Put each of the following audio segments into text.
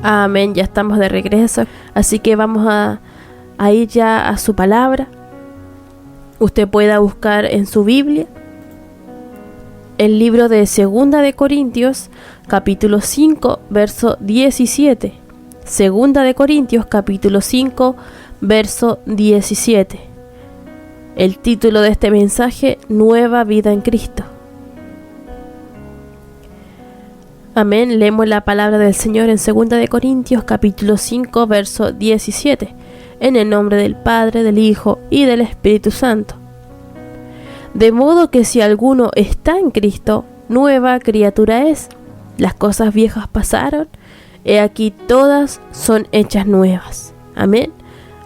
Amén, ya estamos de regreso, así que vamos a ir ya a su palabra. Usted pueda buscar en su Biblia el libro de Segunda de Corintios, capítulo 5, verso 17. Segunda de Corintios, capítulo 5, verso 17. El título de este mensaje: Nueva vida en Cristo. Amén. Leemos la palabra del Señor en Segunda de Corintios, capítulo 5, verso 17. En el nombre del Padre, del Hijo y del Espíritu Santo. De modo que si alguno está en Cristo, nueva criatura es. Las cosas viejas pasaron, he aquí todas son hechas nuevas. Amén.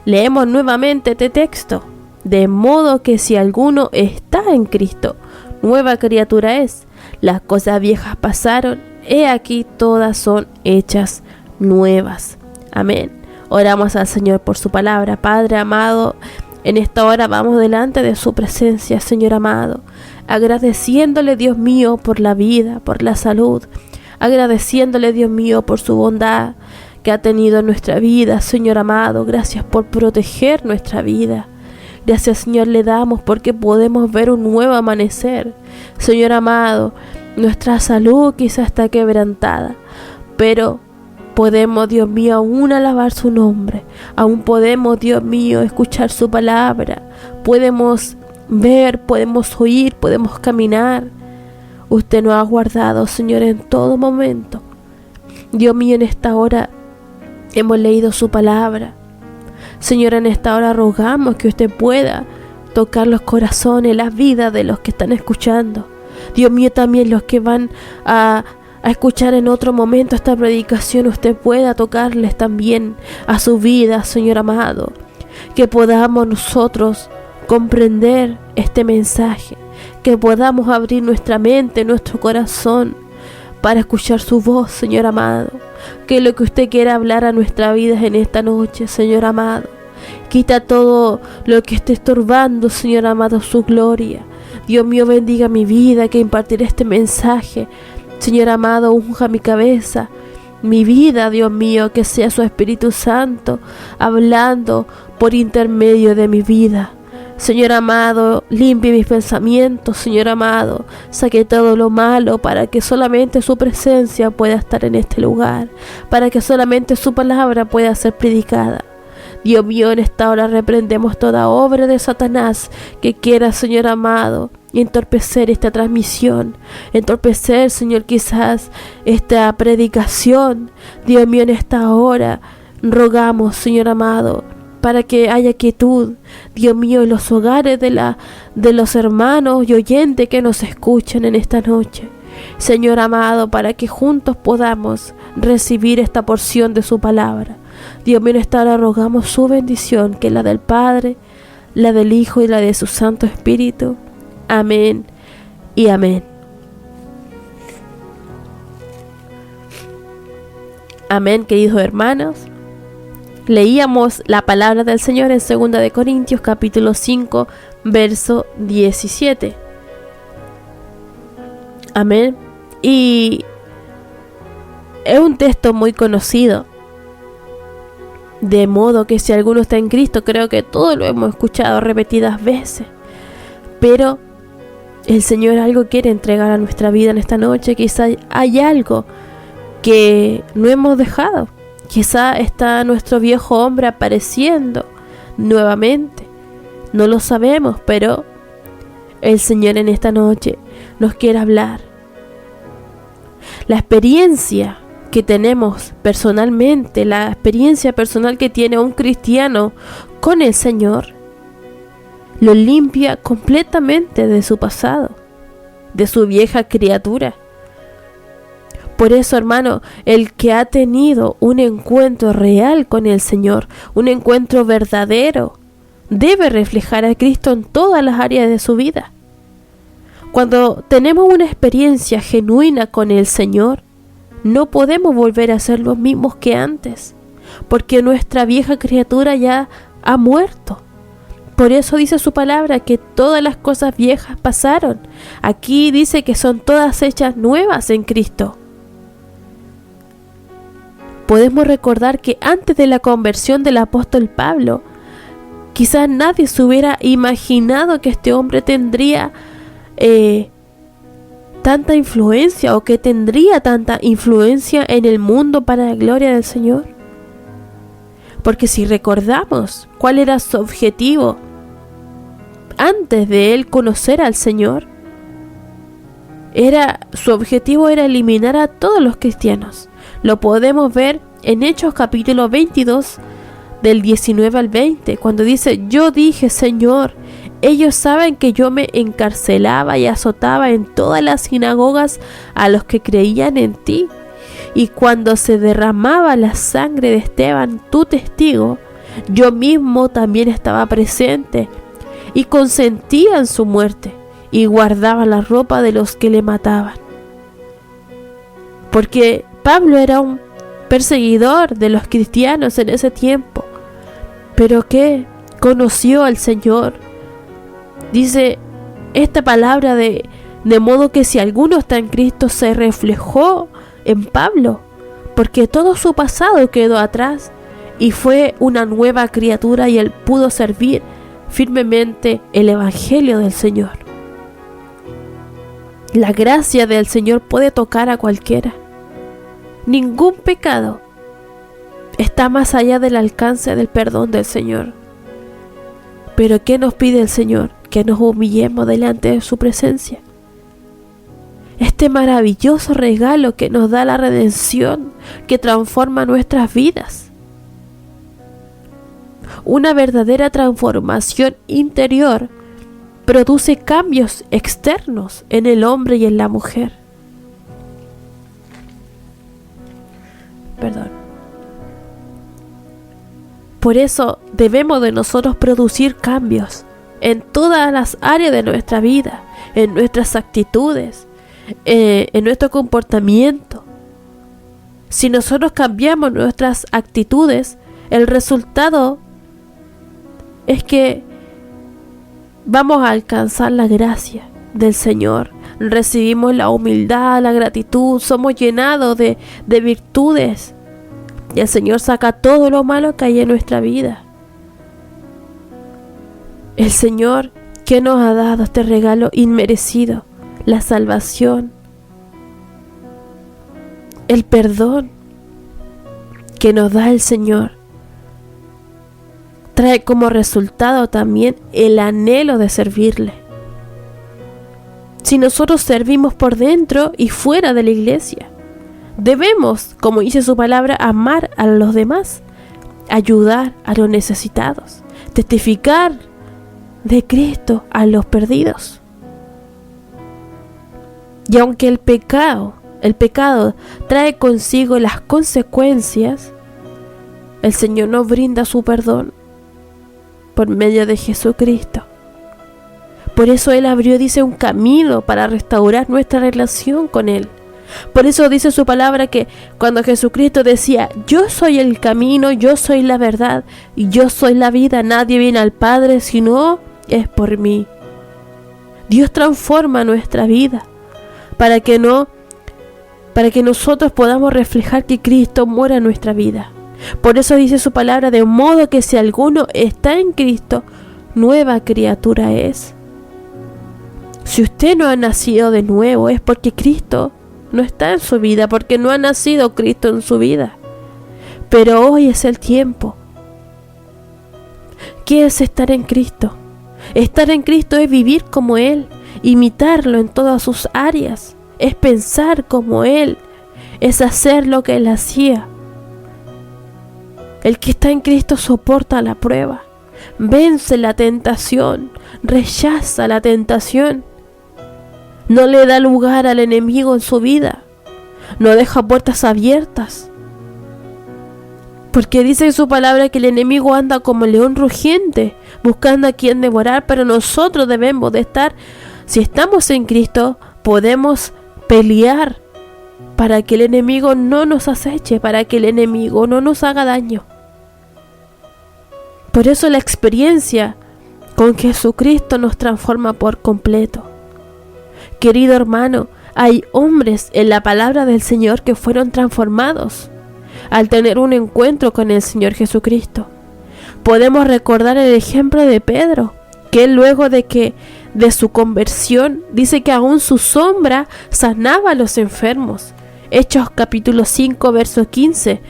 Leemos nuevamente este texto. De modo que si alguno está en Cristo, nueva criatura es. Las cosas viejas pasaron, he aquí todas son hechas nuevas. Amén. Oramos al Señor por su palabra. Padre amado, en esta hora vamos delante de su presencia, Señor amado, agradeciéndole, Dios mío, por la vida, por la salud, agradeciéndole, Dios mío, por su bondad que ha tenido en nuestra vida, Señor amado. Gracias por proteger nuestra vida. Gracias, Señor, le damos porque podemos ver un nuevo amanecer. Señor amado, nuestra salud quizás está quebrantada, pero podemos, Dios mío, aún alabar su nombre. Aún podemos, Dios mío, escuchar su palabra. Podemos ver, podemos oír, podemos caminar. Usted nos ha guardado, Señor, en todo momento. Dios mío, en esta hora hemos leído su palabra. Señor, en esta hora rogamos que usted pueda tocar los corazones, las vidas de los que están escuchando. Dios mío, también los que van a escuchar en otro momento esta predicación, usted pueda tocarles también a su vida, Señor amado. Que podamos nosotros comprender este mensaje, que podamos abrir nuestra mente, nuestro corazón para escuchar su voz, Señor amado. Que lo que usted quiera hablar a nuestra vida en esta noche, Señor amado. Quita todo lo que esté estorbando, Señor amado, su gloria. Dios mío, bendiga mi vida, que impartiré este mensaje. Señor amado, unja mi cabeza, mi vida, Dios mío, que sea su Espíritu Santo hablando por intermedio de mi vida. Señor amado, limpie mis pensamientos, Señor amado, saque todo lo malo para que solamente su presencia pueda estar en este lugar, para que solamente su palabra pueda ser predicada. Dios mío, en esta hora reprendemos toda obra de Satanás que quiera, Señor amado, entorpecer esta transmisión, entorpecer, Señor, quizás esta predicación. Dios mío, en esta hora rogamos, Señor amado, para que haya quietud, Dios mío, en los hogares de los hermanos y oyentes que nos escuchan en esta noche. Señor amado, para que juntos podamos recibir esta porción de su palabra. Dios mío, en esta hora rogamos su bendición, que es la del Padre, la del Hijo y la de su Santo Espíritu. Amén y amén. Amén, queridos hermanos. Leíamos la palabra del Señor en 2 de Corintios, capítulo 5, verso 17. Amén. Y es un texto muy conocido. De modo que si alguno está en Cristo, creo que todos lo hemos escuchado repetidas veces. Pero el Señor algo quiere entregar a nuestra vida en esta noche. Quizá hay algo que no hemos dejado. Quizá está nuestro viejo hombre apareciendo nuevamente. No lo sabemos, pero el Señor en esta noche nos quiere hablar. La experiencia que tenemos personalmente, la experiencia personal que tiene un cristiano con el Señor, lo limpia completamente de su pasado, de su vieja criatura. Por eso, hermano, el que ha tenido un encuentro real con el Señor, un encuentro verdadero, debe reflejar a Cristo en todas las áreas de su vida. Cuando tenemos una experiencia genuina con el Señor, no podemos volver a ser los mismos que antes, porque nuestra vieja criatura ya ha muerto. Por eso dice su palabra que todas las cosas viejas pasaron. Aquí dice que son todas hechas nuevas en Cristo. podemos recordar que antes de la conversión del apóstol Pablo, quizás nadie se hubiera imaginado que este hombre tendría tanta influencia, o que tendría tanta influencia en el mundo para la gloria del Señor. Porque si recordamos cuál era su objetivo antes de él conocer al Señor, su objetivo era eliminar a todos los cristianos. Lo podemos ver en Hechos capítulo 22 del 19 al 20, cuando dice: yo dije, Señor, ellos saben que yo me encarcelaba y azotaba en todas las sinagogas a los que creían en ti. Y cuando se derramaba la sangre de Esteban, tu testigo, yo mismo también estaba presente y consentía en su muerte y guardaba la ropa de los que le mataban. Porque Pablo era un perseguidor de los cristianos en ese tiempo, pero que conoció al Señor. Dice esta palabra de modo que si alguno está en Cristo, se reflejó en Pablo, porque todo su pasado quedó atrás y fue una nueva criatura, y él pudo servir firmemente el evangelio del Señor. La gracia del Señor puede tocar a cualquiera. Ningún pecado está más allá del alcance del perdón del Señor. Pero ¿qué nos pide el Señor? Que nos humillemos delante de su presencia. Este maravilloso regalo que nos da la redención, que transforma nuestras vidas. Una verdadera transformación interior produce cambios externos en el hombre y en la mujer. Por eso debemos de nosotros producir cambios en todas las áreas de nuestra vida, en nuestras actitudes, en nuestro comportamiento. Si nosotros cambiamos nuestras actitudes, el resultado es que vamos a alcanzar la gracia del Señor. Recibimos la humildad, la gratitud, somos llenados de virtudes, y el Señor saca todo lo malo que hay en nuestra vida. El Señor que nos ha dado este regalo inmerecido, la salvación, el perdón que nos da el Señor, trae como resultado también el anhelo de servirle. Si nosotros servimos por dentro y fuera de la iglesia, debemos, como dice su palabra, amar a los demás, ayudar a los necesitados, testificar de Cristo a los perdidos. Y aunque el pecado trae consigo las consecuencias, el Señor nos brinda su perdón por medio de Jesucristo. Por eso Él abrió, dice, un camino para restaurar nuestra relación con Él. Por eso dice su palabra que cuando Jesucristo decía: yo soy el camino, yo soy la verdad y yo soy la vida, nadie viene al Padre si no es por mí. Dios transforma nuestra vida para que nosotros podamos reflejar que Cristo muera en nuestra vida. Por eso dice su palabra: de modo que si alguno está en Cristo, nueva criatura es. Si usted no ha nacido de nuevo, es porque Cristo no está en su vida, porque no ha nacido Cristo en su vida. Pero hoy es el tiempo. ¿Qué es estar en Cristo? Estar en Cristo es vivir como Él, imitarlo en todas sus áreas, es pensar como Él, es hacer lo que Él hacía. El que está en Cristo soporta la prueba, vence la tentación, rechaza la tentación, no le da lugar al enemigo en su vida, no deja puertas abiertas. Porque dice en su palabra que el enemigo anda como león rugiente, buscando a quien devorar, pero nosotros debemos de estar, si estamos en Cristo, podemos pelear para que el enemigo no nos aceche, para que el enemigo no nos haga daño. Por eso la experiencia con Jesucristo nos transforma por completo. Querido hermano, hay hombres en la palabra del Señor que fueron transformados. al tener un encuentro con el Señor Jesucristo. Podemos recordar el ejemplo de Pedro, que luego de su conversión dice que aún su sombra sanaba a los enfermos. Hechos capítulo 5 verso 15,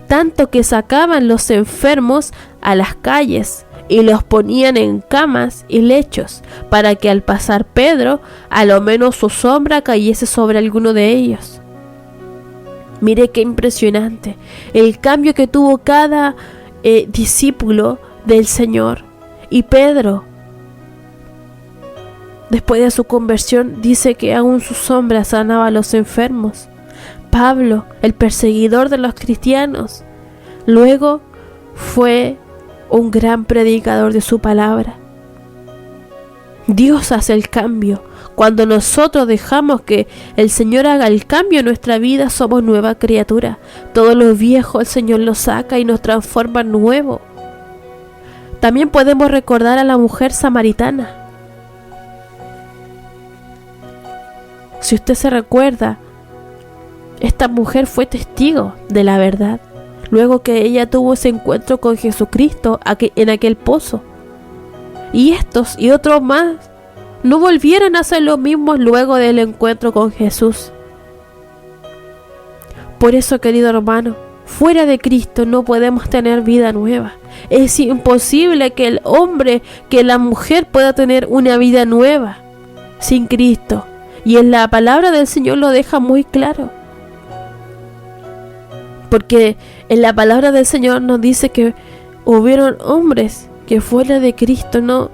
tanto que sacaban los enfermos a las calles y los ponían en camas y lechos, para que al pasar Pedro, a lo menos su sombra cayese sobre alguno de ellos. Mire qué impresionante el cambio que tuvo cada discípulo del Señor. Y Pedro, después de su conversión, dice que aún su sombra sanaba a los enfermos. Pablo, el perseguidor de los cristianos, luego fue un gran predicador de su palabra. Dios hace el cambio. Cuando nosotros dejamos que el Señor haga el cambio en nuestra vida, somos nueva criatura. Todo lo viejo el Señor lo saca y nos transforma en nuevo. También podemos recordar a la mujer samaritana. Si usted se recuerda, esta mujer fue testigo de la verdad, luego que ella tuvo ese encuentro con Jesucristo en aquel pozo. Y estos y otros más no volvieron a hacer lo mismo luego del encuentro con Jesús. Por eso, querido hermano, fuera de Cristo no podemos tener vida nueva. Es imposible que el hombre, que la mujer pueda tener una vida nueva sin Cristo. Y en la palabra del Señor lo deja muy claro. Porque en la palabra del Señor nos dice que hubieron hombres que fuera de Cristo no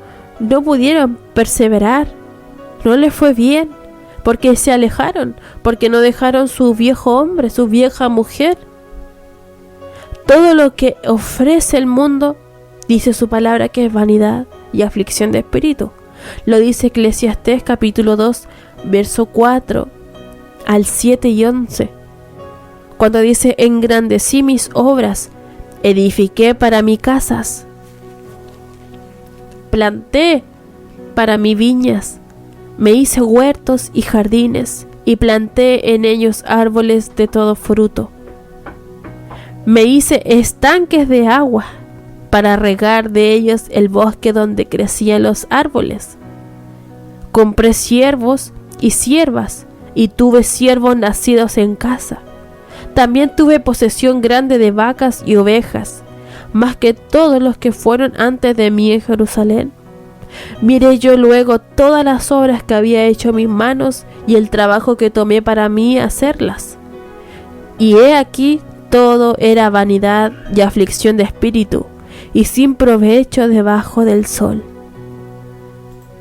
pudieron perseverar, no les fue bien, porque se alejaron, porque no dejaron su viejo hombre, su vieja mujer. Todo lo que ofrece el mundo, dice su palabra, que es vanidad y aflicción de espíritu. Lo dice Eclesiastés capítulo 2, verso 4 al 7 y 11. Cuando dice: engrandecí mis obras, edifiqué para mí casas, planté para mí viñas, me hice huertos y jardines, y planté en ellos árboles de todo fruto. Me hice estanques de agua, para regar de ellos el bosque donde crecían los árboles. Compré siervos y siervas, y tuve siervos nacidos en casa. También tuve posesión grande de vacas y ovejas, más que todos los que fueron antes de mí en Jerusalén. Miré yo luego todas las obras que había hecho mis manos y el trabajo que tomé para mí hacerlas. Y he aquí, todo era vanidad y aflicción de espíritu, y sin provecho debajo del sol.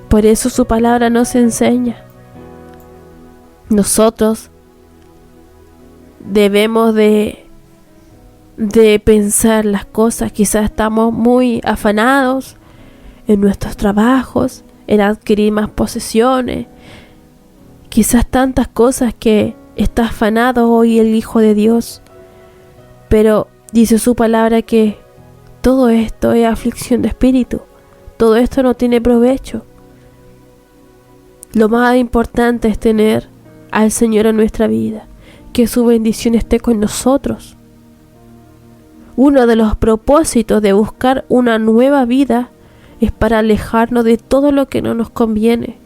Por eso su palabra nos enseña. Nosotros debemos de pensar las cosas. Quizás estamos muy afanados en nuestros trabajos, en adquirir más posesiones, quizás tantas cosas que está afanado hoy el Hijo de Dios. Pero dice su palabra que todo esto es aflicción de espíritu, todo esto no tiene provecho. Lo más importante es tener al Señor en nuestra vida, que su bendición esté con nosotros. Uno de los propósitos de buscar una nueva vida es para alejarnos de todo lo que no nos conviene,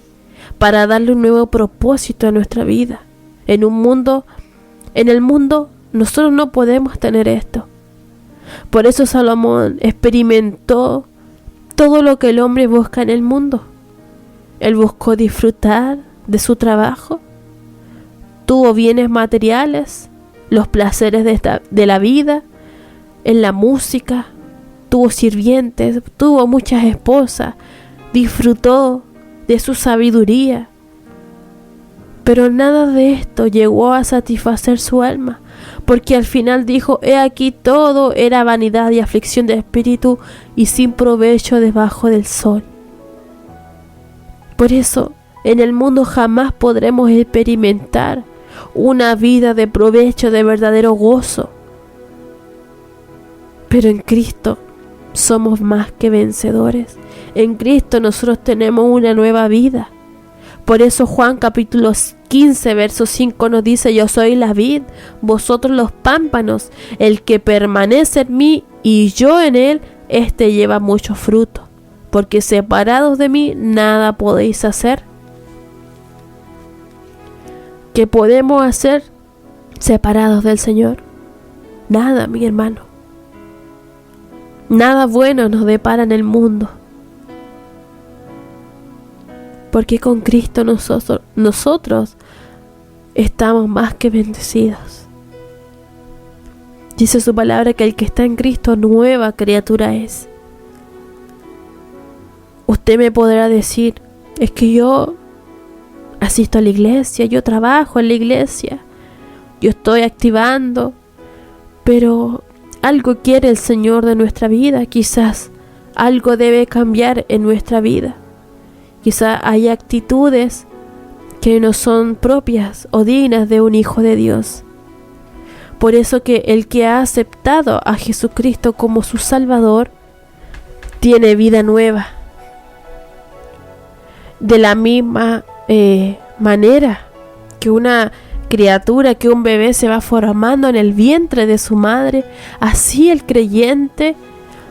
para darle un nuevo propósito a nuestra vida. En el mundo nosotros no podemos tener esto. Por eso Salomón experimentó todo lo que el hombre busca en el mundo. Él buscó disfrutar de su trabajo, tuvo bienes materiales, los placeres de la vida, en la música, tuvo sirvientes, tuvo muchas esposas, disfrutó de su sabiduría. Pero nada de esto llegó a satisfacer su alma, porque al final dijo: he aquí, todo era vanidad y aflicción de espíritu, y sin provecho debajo del sol. Por eso, en el mundo jamás podremos experimentar una vida de provecho, de verdadero gozo. Pero en Cristo somos más que vencedores. En Cristo nosotros tenemos una nueva vida. Por eso Juan capítulo 15, verso 5 nos dice: yo soy la vid, vosotros los pámpanos, el que permanece en mí y yo en él, éste lleva mucho fruto, porque separados de mí nada podéis hacer. ¿Qué podemos hacer separados del Señor? Nada, mi hermano. Nada bueno nos depara en el mundo, porque con Cristo nosotros estamos más que bendecidos. Dice su palabra que el que está en Cristo, nueva criatura es. Usted me podrá decir: es que yo asisto a la iglesia, yo trabajo en la iglesia, yo estoy activando, pero algo quiere el Señor de nuestra vida, quizás algo debe cambiar en nuestra vida. Quizás hay actitudes que no son propias o dignas de un hijo de Dios. Por eso que el que ha aceptado a Jesucristo como su Salvador tiene vida nueva. De la misma manera que una criatura, que un bebé se va formando en el vientre de su madre, así el creyente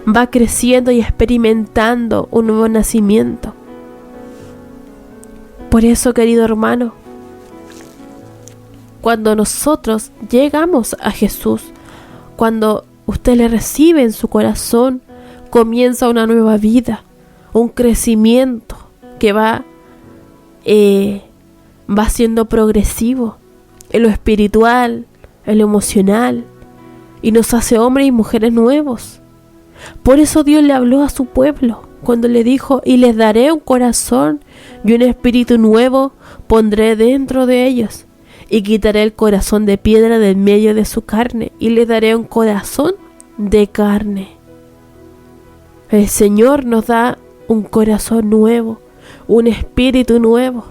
va creciendo y experimentando un nuevo nacimiento. Por eso, querido hermano, cuando nosotros llegamos a Jesús, cuando usted le recibe en su corazón, comienza una nueva vida, un crecimiento que va siendo progresivo en lo espiritual, en lo emocional, y nos hace hombres y mujeres nuevos. Por eso Dios le habló a su pueblo cuando le dijo: y les daré un corazón y un espíritu nuevo pondré dentro de ellos, y quitaré el corazón de piedra del medio de su carne, y les daré un corazón de carne. El Señor nos da un corazón nuevo, un espíritu nuevo.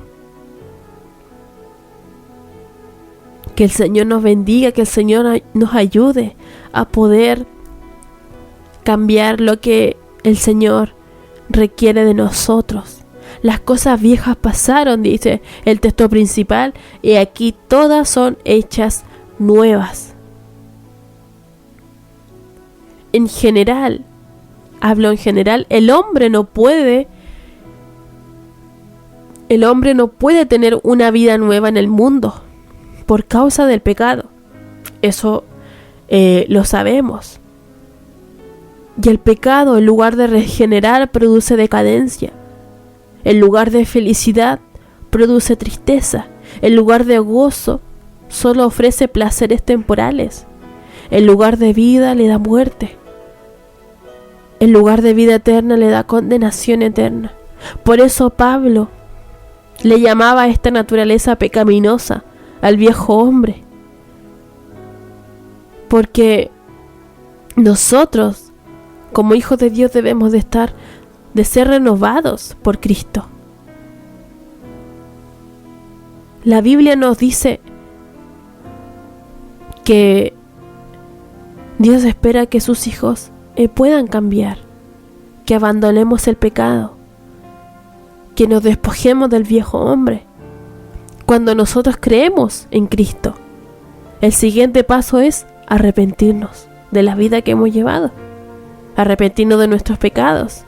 Que el Señor nos bendiga, que el Señor nos ayude a poder cambiar lo que el Señor requiere de nosotros. Las cosas viejas pasaron, dice el texto principal, y aquí todas son hechas nuevas. En general, hablo en general, el hombre no puede tener una vida nueva en el mundo por causa del pecado. Eso lo sabemos. Y el pecado, en lugar de regenerar, produce decadencia. En lugar de felicidad, produce tristeza. En lugar de gozo, solo ofrece placeres temporales. En lugar de vida, le da muerte. En lugar de vida eterna, le da condenación eterna. Por eso Pablo le llamaba a esta naturaleza pecaminosa al viejo hombre. Porque nosotros, como hijos de Dios, debemos de ser renovados por Cristo. La Biblia nos dice que Dios espera que sus hijos puedan cambiar, que abandonemos el pecado, que nos despojemos del viejo hombre. Cuando nosotros creemos en Cristo, el siguiente paso es arrepentirnos de la vida que hemos llevado, arrepentirnos de nuestros pecados,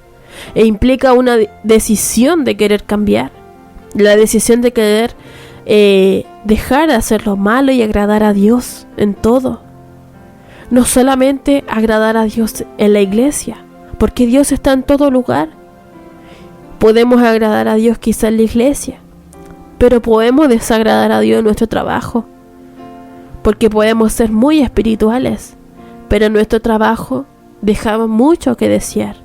e implica una decisión de querer cambiar, la decisión de querer dejar de hacer lo malo y agradar a Dios en todo. No solamente agradar a Dios en la iglesia, porque Dios está en todo lugar. Podemos agradar a Dios quizá en la iglesia, pero podemos desagradar a Dios en nuestro trabajo, porque podemos ser muy espirituales, pero en nuestro trabajo dejamos mucho que desear.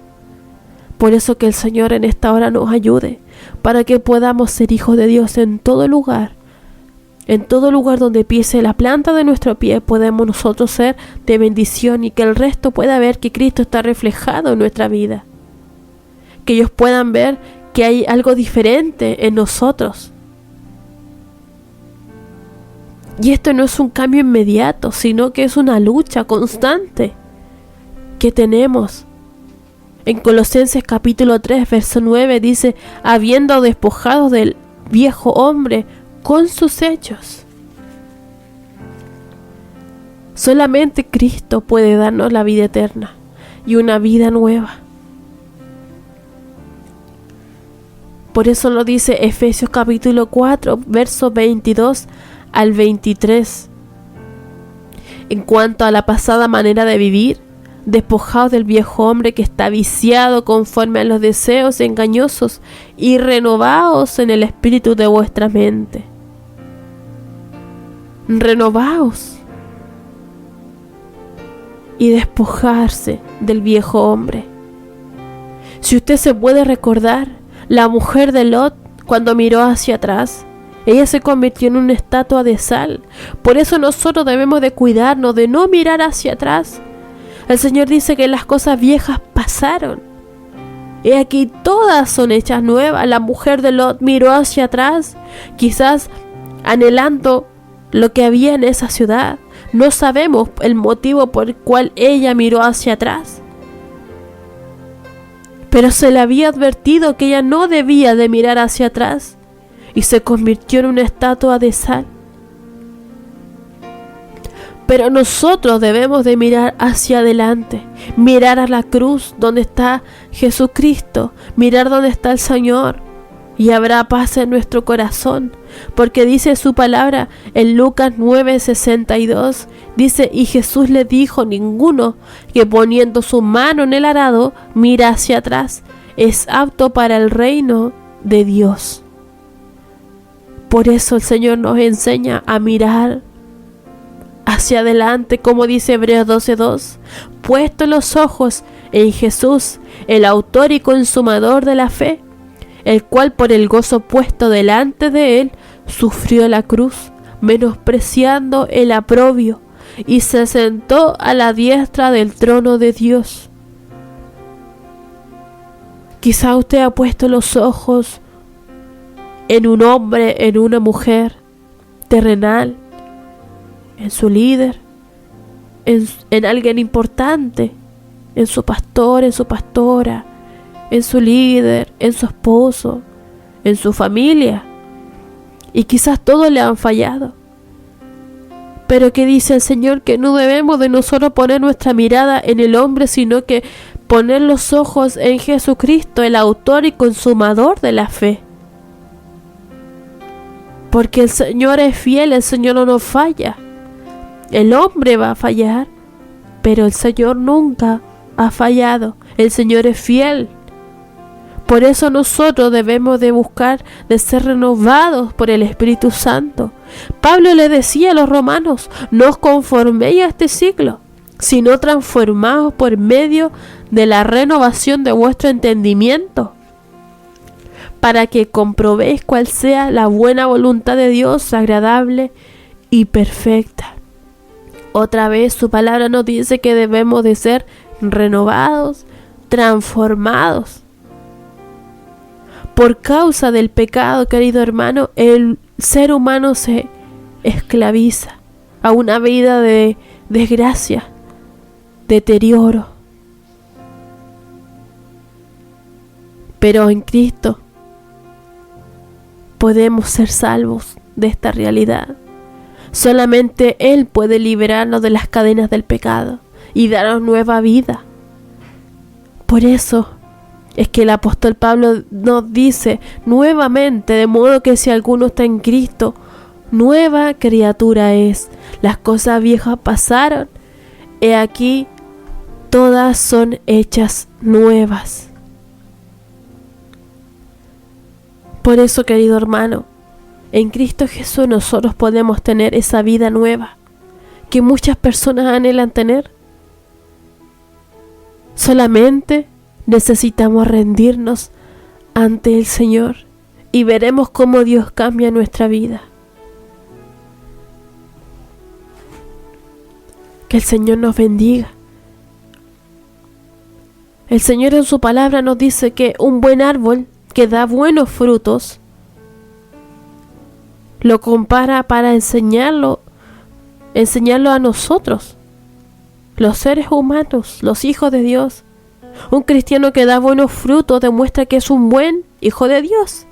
Por eso que el Señor en esta hora nos ayude, para que podamos ser hijos de Dios en todo lugar. En todo lugar donde pise la planta de nuestro pie, podemos nosotros ser de bendición, y que el resto pueda ver que Cristo está reflejado en nuestra vida. Que ellos puedan ver que hay algo diferente en nosotros. Y esto no es un cambio inmediato, sino que es una lucha constante que tenemos. En Colosenses capítulo 3, verso 9 dice: habiendo despojado del viejo hombre con sus hechos. Solamente Cristo puede darnos la vida eterna y una vida nueva. Por eso lo dice Efesios capítulo 4, versos 22 al 23. En cuanto a la pasada manera de vivir, despojaos del viejo hombre que está viciado conforme a los deseos engañosos y renovaos en el espíritu de vuestra mente. Renovaos y despojarse del viejo hombre. Si usted se puede recordar, la mujer de Lot, cuando miró hacia atrás, ella se convirtió en una estatua de sal. Por eso nosotros debemos de cuidarnos de no mirar hacia atrás. El Señor dice que las cosas viejas pasaron. He aquí todas son hechas nuevas. La mujer de Lot miró hacia atrás, quizás anhelando lo que había en esa ciudad. No sabemos el motivo por el cual ella miró hacia atrás. Pero se le había advertido que ella no debía de mirar hacia atrás y se convirtió en una estatua de sal. Pero nosotros debemos de mirar hacia adelante, mirar a la cruz donde está Jesucristo, mirar donde está el Señor, y habrá paz en nuestro corazón, porque dice su palabra en Lucas 9:62, dice: y Jesús le dijo: ninguno que poniendo su mano en el arado mira hacia atrás es apto para el reino de Dios. Por eso el Señor nos enseña a mirar hacia adelante, como dice Hebreos 12:2, puesto los ojos en Jesús, el autor y consumador de la fe, el cual por el gozo puesto delante de él sufrió la cruz, menospreciando el oprobio, y se sentó a la diestra del trono de Dios. Quizá usted ha puesto los ojos en un hombre, en una mujer terrenal, en su líder, en alguien importante, en su pastor, en su pastora, en su líder, en su esposo, en su familia, y quizás todos le han fallado. Pero que dice el Señor que no debemos de nosotros poner nuestra mirada en el hombre, sino que poner los ojos en Jesucristo, el autor y consumador de la fe. Porque el Señor es fiel, el Señor no nos falla. El hombre va a fallar, pero el Señor nunca ha fallado. El Señor es fiel. Por eso nosotros debemos de buscar de ser renovados por el Espíritu Santo. Pablo le decía a los romanos: no os conforméis a este siglo, sino transformaos por medio de la renovación de vuestro entendimiento, para que comprobéis cuál sea la buena voluntad de Dios, agradable y perfecta. Otra vez su palabra nos dice que debemos de ser renovados, transformados. Por causa del pecado, querido hermano, el ser humano se esclaviza a una vida de desgracia, deterioro. Pero en Cristo podemos ser salvos de esta realidad. Solamente Él puede liberarnos de las cadenas del pecado y darnos nueva vida. Por eso es que el apóstol Pablo nos dice nuevamente, de modo que si alguno está en Cristo, nueva criatura es. Las cosas viejas pasaron, he aquí, todas son hechas nuevas. Por eso, querido hermano, en Cristo Jesús nosotros podemos tener esa vida nueva que muchas personas anhelan tener. Solamente necesitamos rendirnos ante el Señor y veremos cómo Dios cambia nuestra vida. Que el Señor nos bendiga. El Señor en su palabra nos dice que un buen árbol que da buenos frutos lo compara para enseñarlo a nosotros, los seres humanos, los hijos de Dios. Un cristiano que da buenos frutos demuestra que es un buen hijo de Dios.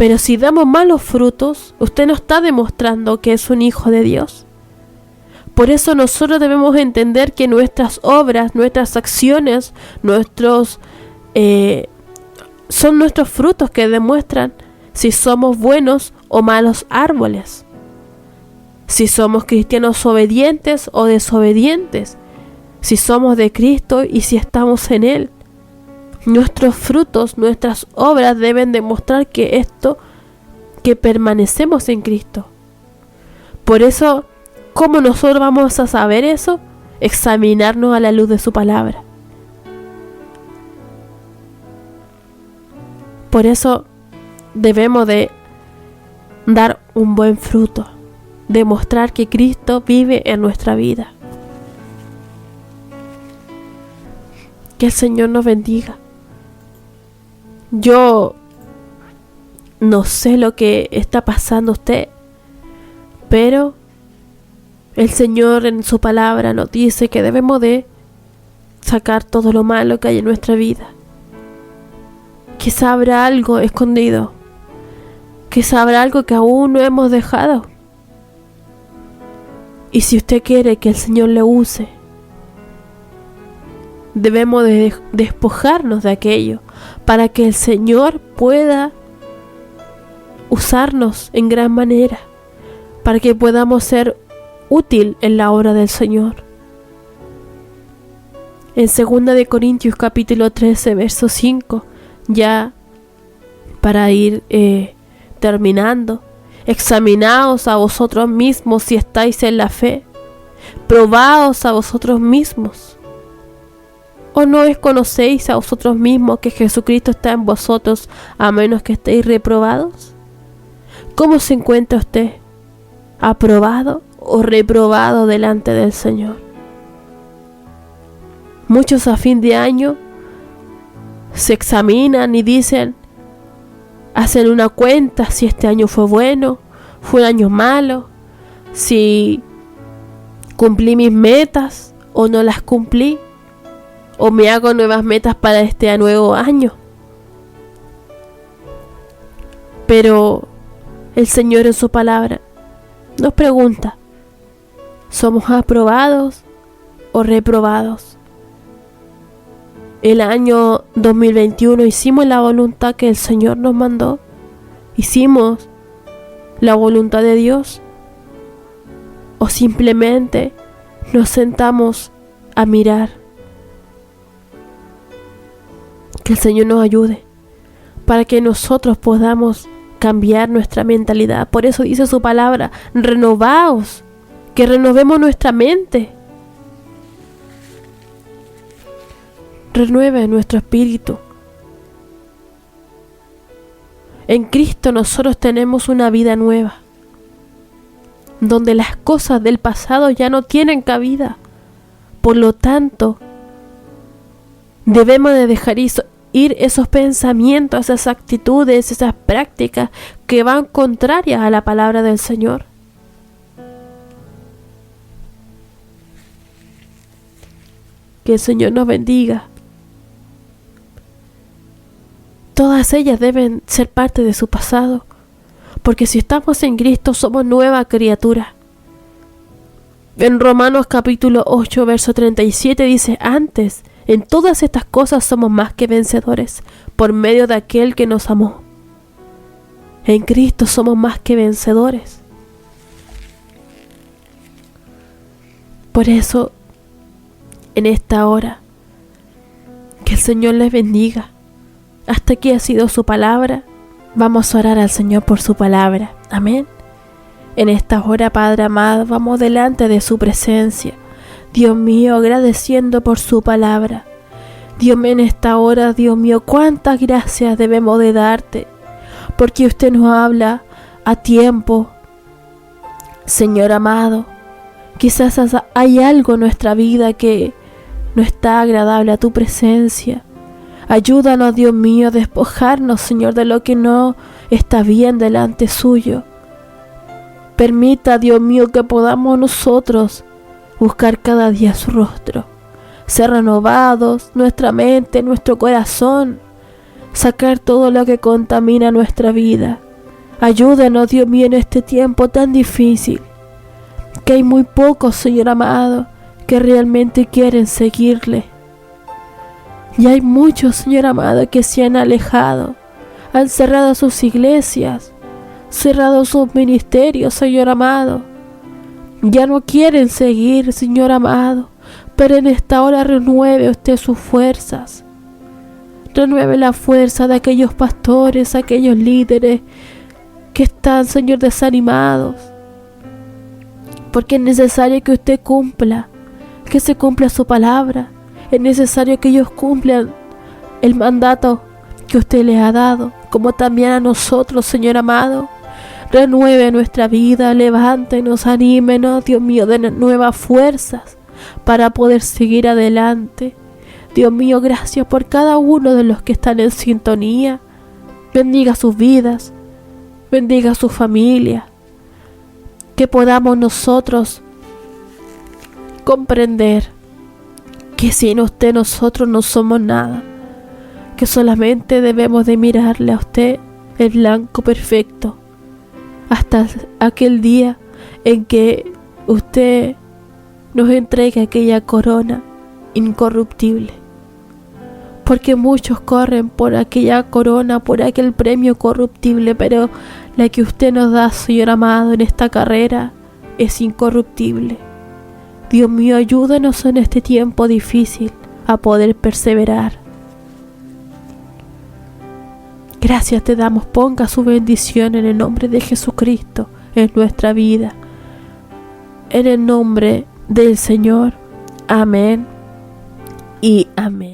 Pero si damos malos frutos, usted no está demostrando que es un hijo de Dios. Por eso nosotros debemos entender que nuestras obras, nuestras acciones, son nuestros frutos que demuestran si somos buenos o malos árboles. Si somos cristianos obedientes o desobedientes. Si somos de Cristo y si estamos en Él. Nuestros frutos, nuestras obras deben demostrar que permanecemos en Cristo. Por eso, ¿cómo nosotros vamos a saber eso? Examinarnos a la luz de su palabra. Por eso debemos de dar un buen fruto, demostrar que Cristo vive en nuestra vida. Que el Señor nos bendiga. Yo no sé lo que está pasando usted, pero el Señor en su palabra nos dice que debemos de sacar todo lo malo que hay en nuestra vida. Quizá habrá algo escondido, quizá habrá algo que aún no hemos dejado. Y si usted quiere que el Señor le use, debemos de despojarnos de aquello para que el Señor pueda usarnos en gran manera, para que podamos ser útil en la obra del Señor. En 2 Corintios capítulo 13 verso 5, ya para ir terminando: examinaos a vosotros mismos si estáis en la fe, probaos a vosotros mismos. ¿O no os conocéis a vosotros mismos que Jesucristo está en vosotros, a menos que estéis reprobados? ¿Cómo se encuentra usted? ¿Aprobado o reprobado delante del Señor? Muchos a fin de año se examinan y hacen una cuenta si este año fue bueno, fue un año malo, si cumplí mis metas o no las cumplí, o me hago nuevas metas para este nuevo año. Pero el Señor en su palabra nos pregunta: ¿somos aprobados o reprobados? El año 2021 hicimos la voluntad que el Señor nos mandó, hicimos la voluntad de Dios, o simplemente nos sentamos a mirar. Que el Señor nos ayude para que nosotros podamos cambiar nuestra mentalidad. Por eso dice su palabra: renovaos, que renovemos nuestra mente. Renueve nuestro espíritu. En Cristo nosotros tenemos una vida nueva, donde las cosas del pasado ya no tienen cabida. Por lo tanto, debemos de dejar ir esos pensamientos, esas actitudes, esas prácticas que van contrarias a la palabra del Señor. Que el Señor nos bendiga. Todas ellas deben ser parte de su pasado, porque si estamos en Cristo somos nueva criatura. En Romanos capítulo 8 verso 37 dice: antes, en todas estas cosas somos más que vencedores por medio de aquel que nos amó. En Cristo somos más que vencedores. Por eso, en esta hora, que el Señor les bendiga. Hasta aquí ha sido su palabra. Vamos a orar al Señor por su palabra. Amén. En esta hora, Padre amado, vamos delante de su presencia. Dios mío, agradeciendo por su palabra. Dios mío, en esta hora, Dios mío, cuántas gracias debemos de darte, porque usted nos habla a tiempo. Señor amado, quizás hay algo en nuestra vida que no está agradable a tu presencia. Ayúdanos, Dios mío, a despojarnos, Señor, de lo que no está bien delante suyo. Permita, Dios mío, que podamos nosotros buscar cada día su rostro, ser renovados, nuestra mente, nuestro corazón, sacar todo lo que contamina nuestra vida. Ayúdanos, Dios mío, en este tiempo tan difícil, que hay muy pocos, Señor amado, que realmente quieren seguirle. Y hay muchos, Señor amado, que se han alejado, han cerrado sus iglesias, cerrado sus ministerios, Señor amado. Ya no quieren seguir, Señor amado, pero en esta hora renueve usted sus fuerzas. Renueve la fuerza de aquellos pastores, aquellos líderes que están, Señor, desanimados. Porque es necesario que usted cumpla, que se cumpla su palabra. Es necesario que ellos cumplan el mandato que usted les ha dado, como también a nosotros, Señor amado. Renueve nuestra vida, levántenos, anímenos, Dios mío, denos nuevas fuerzas para poder seguir adelante. Dios mío, gracias por cada uno de los que están en sintonía. Bendiga sus vidas, bendiga su familia. Que podamos nosotros comprender que sin usted nosotros no somos nada, que solamente debemos de mirarle a usted, el blanco perfecto, hasta aquel día en que usted nos entregue aquella corona incorruptible. Porque muchos corren por aquella corona, por aquel premio corruptible, pero la que usted nos da, Señor amado, en esta carrera es incorruptible. Dios mío, ayúdanos en este tiempo difícil a poder perseverar. Gracias te damos, ponga su bendición en el nombre de Jesucristo en nuestra vida. En el nombre del Señor. Amén y amén.